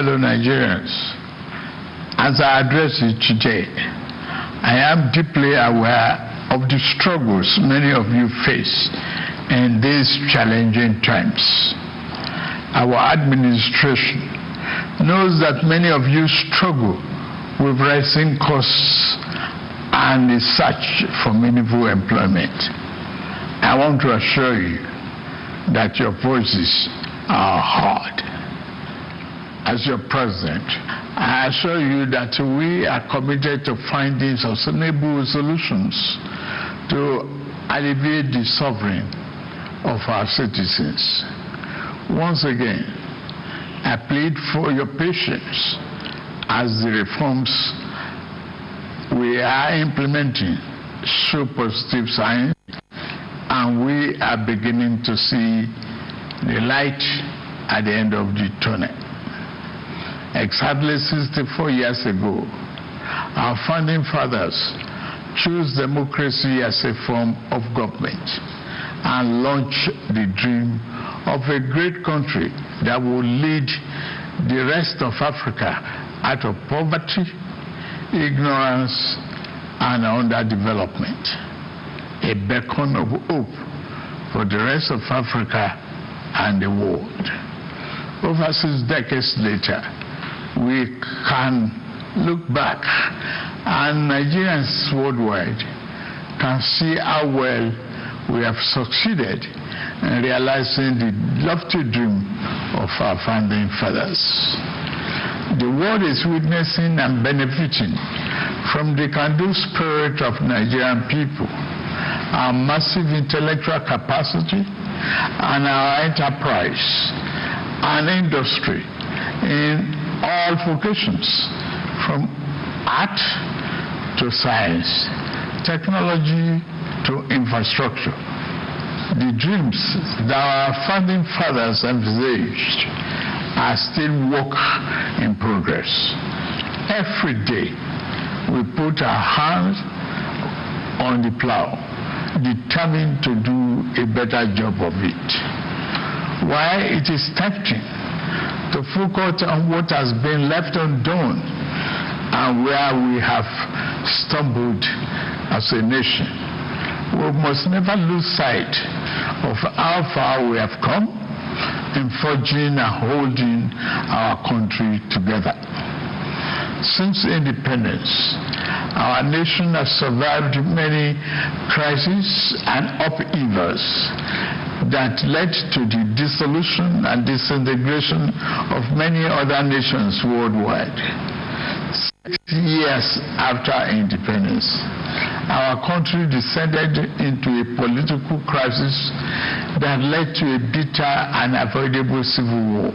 fellow Nigerians, as I address you today, I am deeply aware of the struggles many of you face in these challenging times. Our administration knows that many of you struggle with rising costs and the search for meaningful employment. I want to assure you that your voices are heard. As your president, I assure you that we are committed to finding sustainable solutions to alleviate the suffering of our citizens. Once again, I plead for your patience as the reforms we are implementing show positive signs, and we are beginning to see the light at the end of the tunnel. Exactly 64 years ago, our founding fathers chose democracy as a form of government and launched the dream of a great country that will lead the rest of Africa out of poverty, ignorance, and underdevelopment. A beacon of hope for the rest of Africa and the world. Over 6 decades later, we can look back, and Nigerians worldwide can see how well we have succeeded in realizing the lofty dream of our founding fathers. The world is witnessing and benefiting from the can-do spirit of Nigerian people, our massive intellectual capacity, and our enterprise and industry in all vocations, from art to science, technology to infrastructure. The dreams that our founding fathers envisaged are still work in progress. Every day, we put our hands on the plow, determined to do a better job of it. While it is tempting to focus on what has been left undone and where we have stumbled as a nation, we must never lose sight of how far we have come in forging and holding our country together. Since independence, our nation has survived many crises and upheavals that led to the dissolution and disintegration of many other nations worldwide. 6 years after independence, our country descended into a political crisis that led to a bitter and avoidable civil war.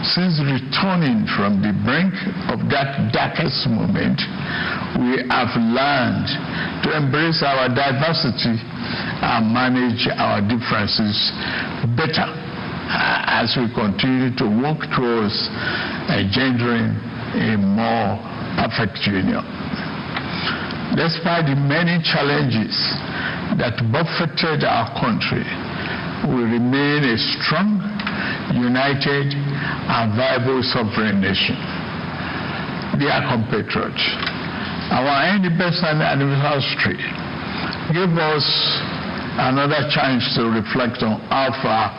Since returning from the brink of that darkest moment, we have learned to embrace our diversity and manage our differences better as we continue to work towards engendering a more perfect union. Despite the many challenges that buffeted our country, we remain a strong, united, and viable sovereign nation. Dear compatriots, our independence anniversary gave us another chance to reflect on how far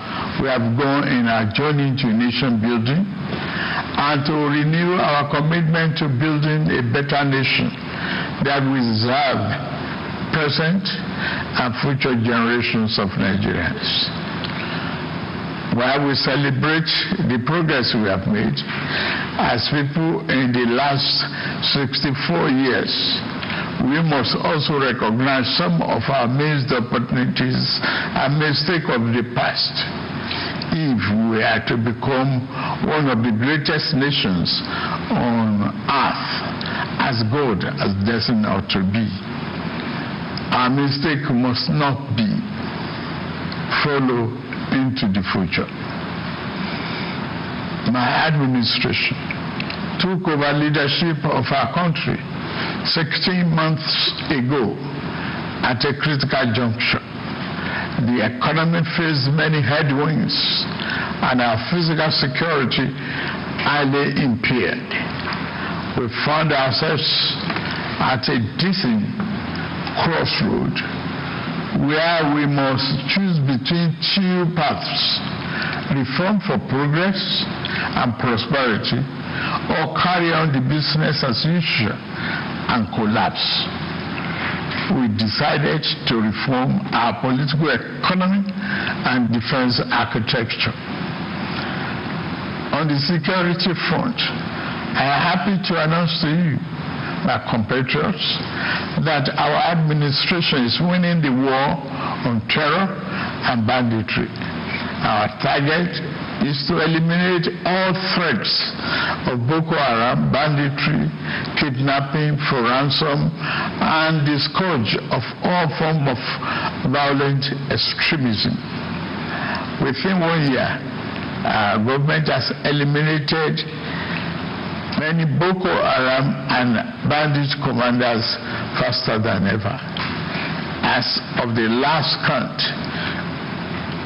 we have gone in our journey to nation building and to renew our commitment to building a better nation that will serve present and future generations of Nigerians. While we celebrate the progress we have made as people in the last 64 years, we must also recognize some of our missed opportunities and mistakes of the past. If we are to become one of the greatest nations on earth, as God has destined us to be, our mistake must not be follow into the future. My administration took over leadership of our country 16 months ago at a critical juncture. The economy faced many headwinds, and our physical security highly impaired. We found ourselves at a decent crossroad where we must choose between two paths: reform for progress and prosperity, or carry on the business as usual and collapse. We decided to reform our political economy and defense architecture. On the security front, I am happy to announce to you, my compatriots, that our administration is winning the war on terror and banditry. Our target is to eliminate all threats of Boko Haram, banditry, kidnapping for ransom, and the scourge of all forms of violent extremism. Within 1 year, our government has eliminated many Boko Haram and bandit commanders faster than ever. As of the last count,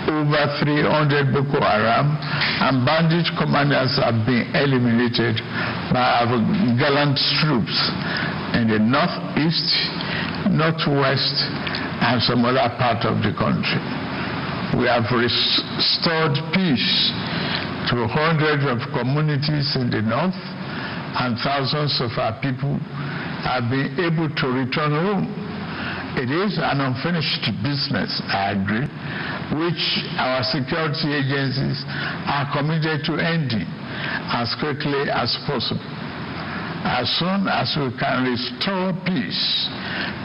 over 300 Boko Haram and bandit commanders have been eliminated by our gallant troops in the northeast, northwest, and some other part of the country. We have restored peace to hundreds of communities in the north, and thousands of our people have been able to return home. It is an unfinished business, I agree, which our security agencies are committed to ending as quickly as possible. As soon as we can restore peace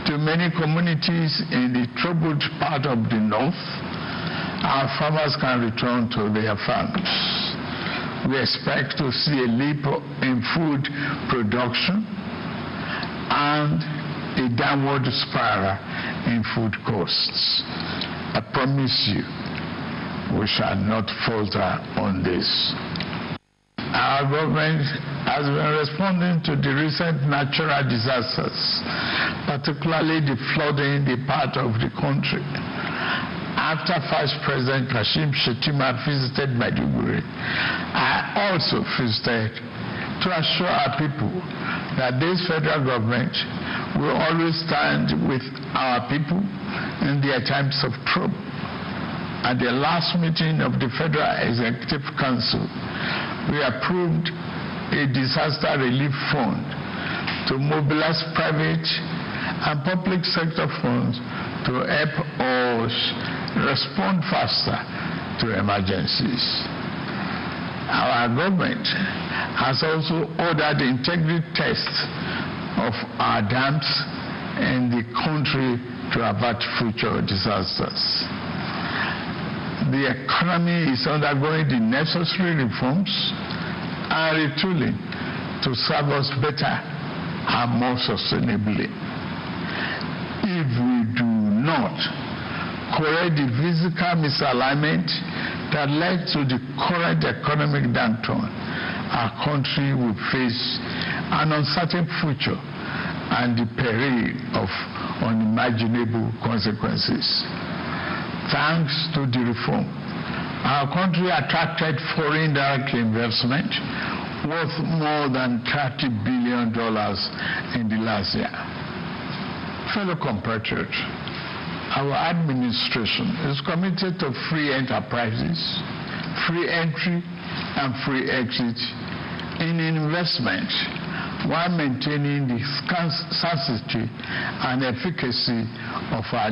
to many communities in the troubled part of the north, our farmers can return to their farms. We expect to see a leap in food production and a downward spiral in food costs. I promise you, we shall not falter on this. Our government has been responding to the recent natural disasters, particularly the flooding in the part of the country. After Vice President Kashim Shettima visited Maiduguri, I also visited to assure our people that this federal government will always stand with our people in their times of trouble. At the last meeting of the Federal Executive Council, we approved a disaster relief fund to mobilize private and public sector funds to help us respond faster to emergencies. Our government has also ordered the integrity tests of our dams in the country to avert future disasters. The economy is undergoing the necessary reforms and retooling to serve us better and more sustainably. If we do not correct the physical misalignment that led to the current economic downturn, our country will face an uncertain future and the peril of unimaginable consequences. Thanks to the reform, our country attracted foreign direct investment worth more than $30 billion in the last year. Fellow compatriots, our administration is committed to free enterprises, free entry and free exit in investment while maintaining the sanctity and efficacy of our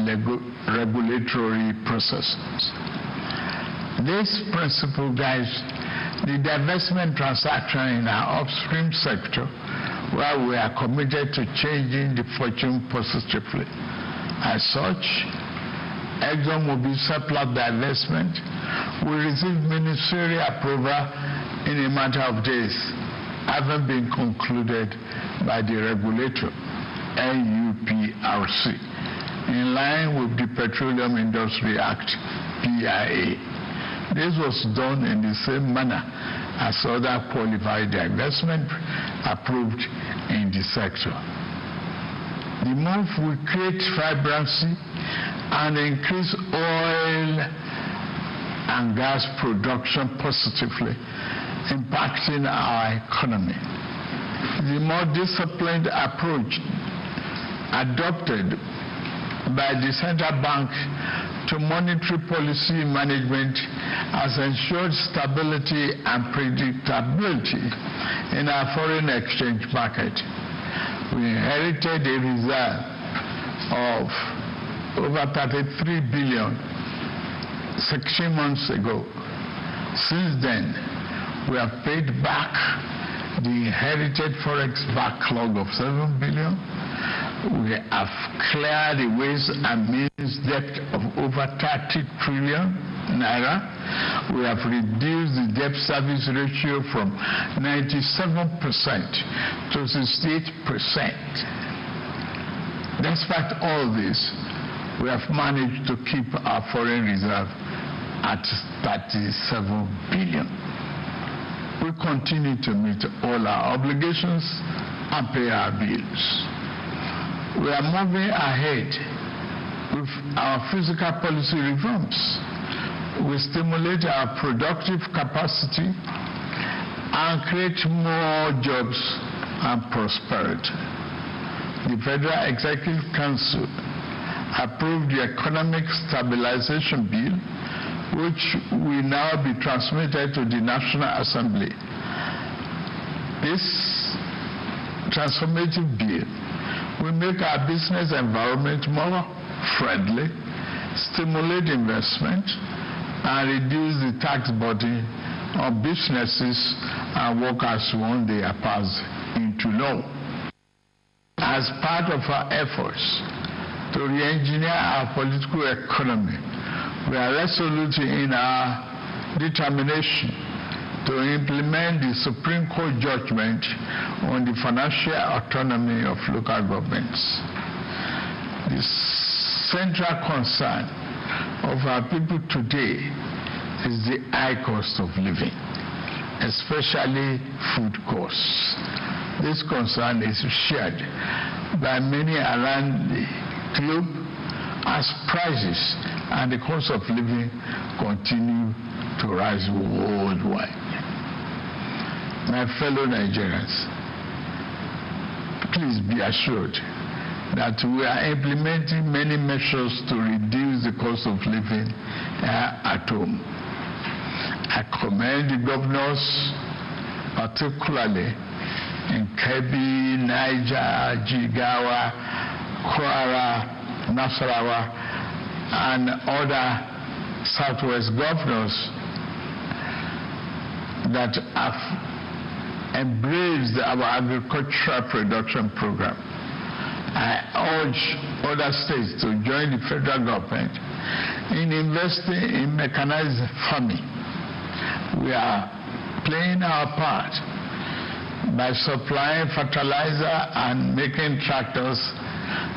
regulatory processes. This principle guides the divestment transaction in our upstream sector, where we are committed to changing the fortune positively. As such, ExxonMobil surplus divestment will receive ministerial approval in a matter of days, having been concluded by the regulator, NUPRC, in line with the Petroleum Industry Act, PIA. This was done in the same manner as other qualified divestment approved in the sector. The move will create vibrancy and increase oil and gas production positively impacting our economy. The more disciplined approach adopted by the central bank to monetary policy management has ensured stability and predictability in our foreign exchange market. We inherited a reserve of over 33 billion 16 months ago. Since then, we have paid back the inherited forex backlog of 7 billion. We have cleared the ways and means debt of over 30 trillion naira. We have reduced the debt service ratio from 97% to 68%. Despite all this, we have managed to keep our foreign reserve at 37 billion. We continue to meet all our obligations and pay our bills. We are moving ahead with our fiscal policy reforms. We stimulate our productive capacity and create more jobs and prosperity. The Federal Executive Council approved the Economic Stabilization Bill, which will now be transmitted to the National Assembly. This transformative bill will make our business environment more friendly, stimulate investment, and reduce the tax burden on businesses and workers once they are passed into law. As part of our efforts to re-engineer our political economy, we are resolute in our determination to implement the Supreme Court judgment on the financial autonomy of local governments. The central concern of our people today is the high cost of living, especially food costs. This concern is shared by many around the globe as prices and the cost of living continue to rise worldwide. My fellow Nigerians, please be assured that we are implementing many measures to reduce the cost of living at home. I commend the governors, particularly in Kebbi, Niger, Jigawa, Kwara, Nasarawa, and other Southwest governors that have embraced our agricultural production program. I urge other states to join the federal government in investing in mechanized farming. We are playing our part by supplying fertilizer and making tractors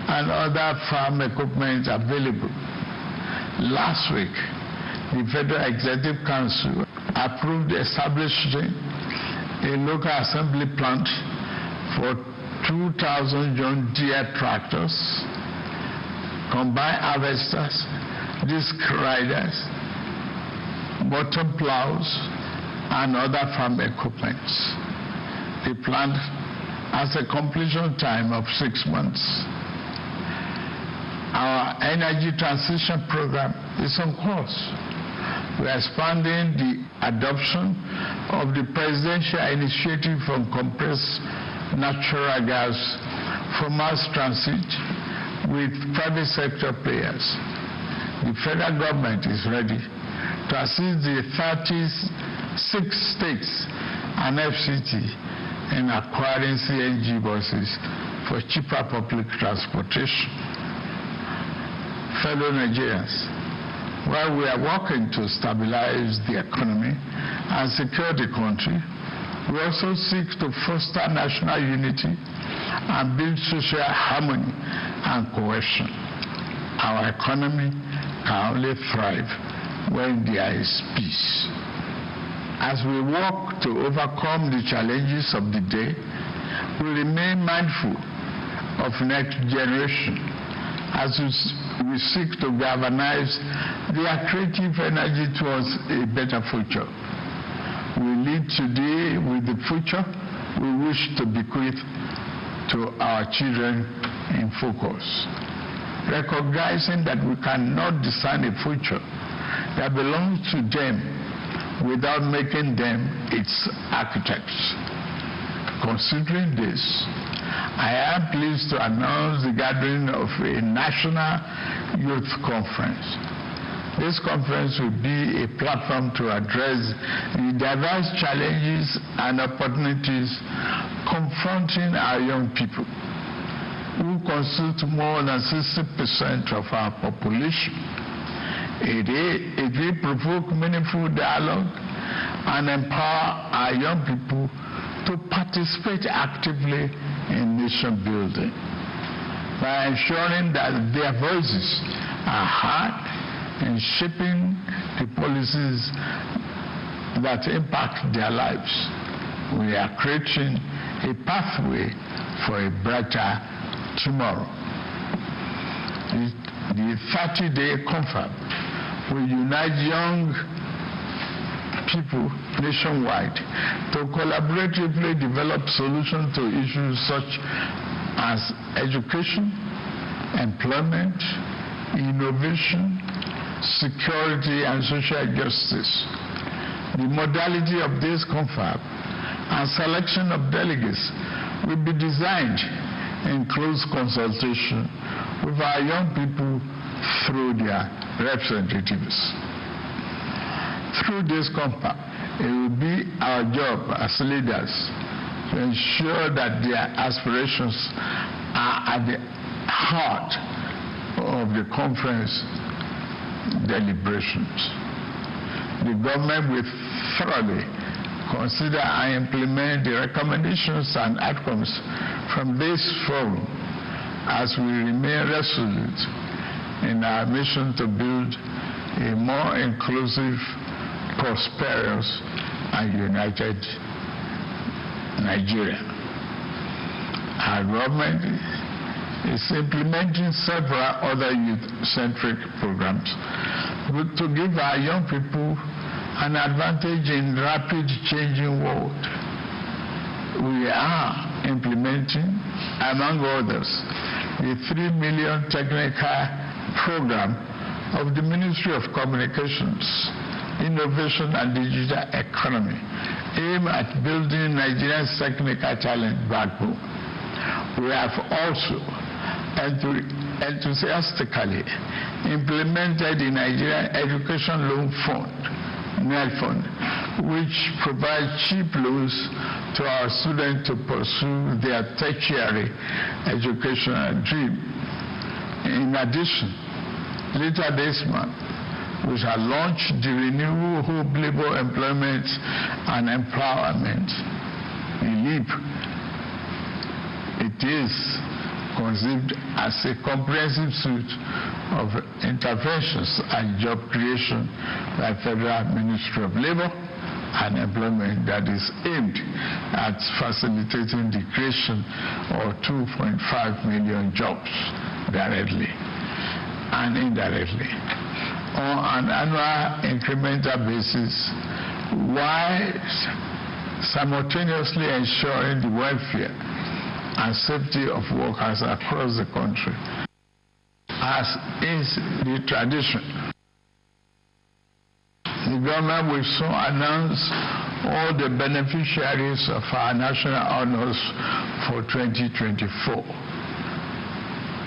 and other farm equipment available. Last week, the Federal Executive Council approved establishing a local assembly plant for 2,000 John Deere tractors, combine harvesters, disc riders, bottom plows, and other farm equipment. The plant has a completion time of 6 months. Our energy transition program is on course. We are expanding the adoption of the presidential initiative on compressed natural gas for mass transit with private sector players. The federal government is ready to assist the 36 states and FCT in acquiring CNG buses for cheaper public transportation. Fellow Nigerians, while we are working to stabilize the economy and secure the country, we also seek to foster national unity and build social harmony and cohesion. Our economy can only thrive when there is peace. As we work to overcome the challenges of the day, we remain mindful of next generation as we seek to galvanize their creative energy towards a better future. We live today with the future we wish to bequeath to our children in focus. Recognizing that we cannot design a future that belongs to them without making them its architects. Considering this, I am pleased to announce the gathering of a national youth conference. This conference will be a platform to address the diverse challenges and opportunities confronting our young people, who constitute more than 60% of our population. It will provoke meaningful dialogue and empower our young people to participate actively in nation building by ensuring that their voices are heard in shaping the policies that impact their lives. We are creating a pathway for a brighter tomorrow. The 30-day conference will unite young people nationwide to collaboratively develop solutions to issues such as education, employment, innovation, security, and social justice. The modality of this conference and selection of delegates will be designed in close consultation with our young people through their representatives. Through this conference, it will be our job as leaders to ensure that their aspirations are at the heart of the conference deliberations. The government will thoroughly consider and implement the recommendations and outcomes from this forum as we remain resolute in our mission to build a more inclusive, prosperous, and united Nigeria. Our government is implementing several other youth-centric programs to give our young people an advantage in rapid changing world. We are implementing, among others, the 3 million technical program of the Ministry of Communications, Innovation and Digital Economy, aimed at building Nigeria's technical talent backbone. We have also enthusiastically implemented the Nigerian Education Loan Fund, NELFund, which provides cheap loans to our students to pursue their tertiary educational dream. In addition, later this month, we shall launch the Renewable Hope Labor Employment and Empowerment, LEAP. It is conceived as a comprehensive suite of interventions and job creation by Federal Ministry of Labor and Employment that is aimed at facilitating the creation of 2.5 million jobs directly and indirectly on an annual incremental basis, while simultaneously ensuring the welfare and safety of workers across the country, as is the tradition. The government will soon announce all the beneficiaries of our national honors for 2024.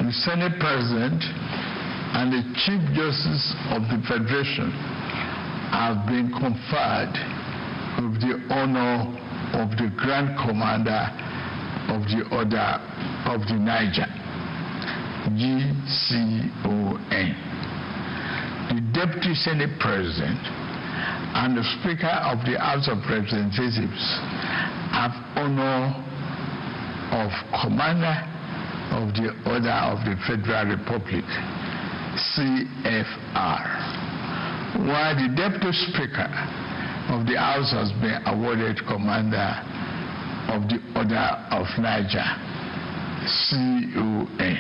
The Senate President and the Chief Justice of the Federation have been conferred with the honor of the Grand Commander of the Order of the Niger, GCON. The Deputy Senate President and the Speaker of the House of Representatives have honor of Commander of the Order of the Federal Republic, CFR, while the Deputy Speaker of the House has been awarded Commander of the Order of Niger, CON.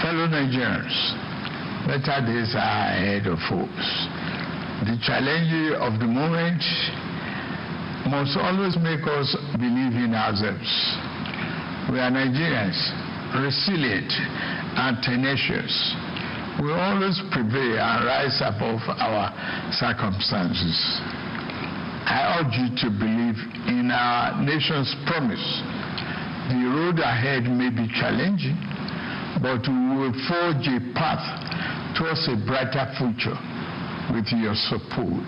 Fellow Nigerians, better days are ahead of us. The challenge of the moment must always make us believe in ourselves. We are Nigerians, resilient and tenacious. We always prevail and rise above our circumstances. I urge you to believe in our nation's promise. The road ahead may be challenging, but we will forge a path towards a brighter future with your support.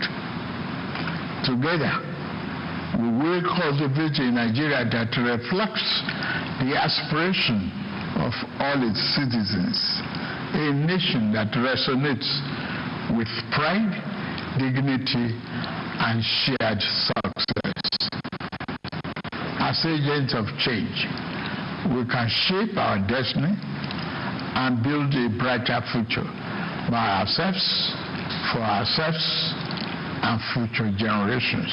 Together, we will cultivate a Nigeria that reflects the aspiration of all its citizens, a nation that resonates with pride, dignity, and shared success. As agents of change, we can shape our destiny and build a brighter future by ourselves, for ourselves, and future generations.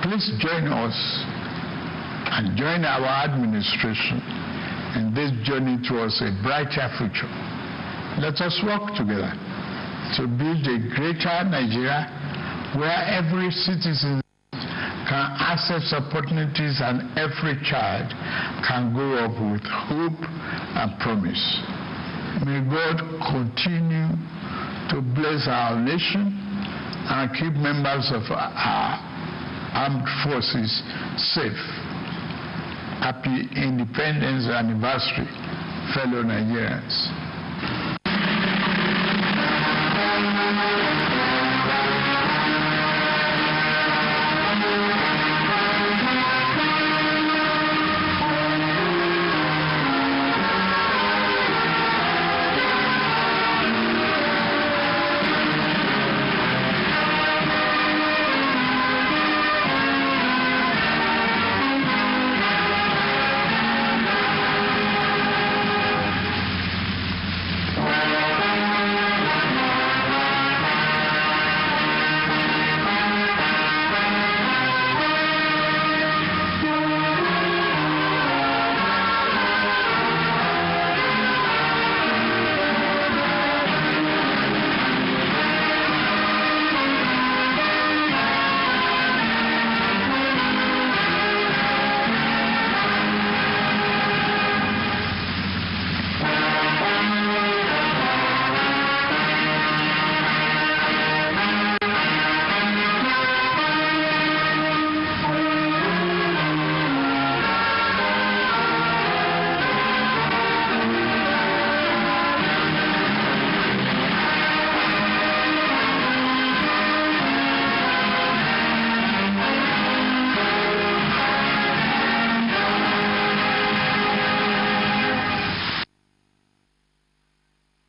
Please join us and join our administration in this journey towards a brighter future. Let us work together to build a greater Nigeria where every citizen can access opportunities and every child can grow up with hope and promise. May God continue to bless our nation and keep members of our armed forces safe. Happy Independence Anniversary, fellow Nigerians.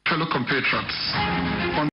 Fellow compatriots,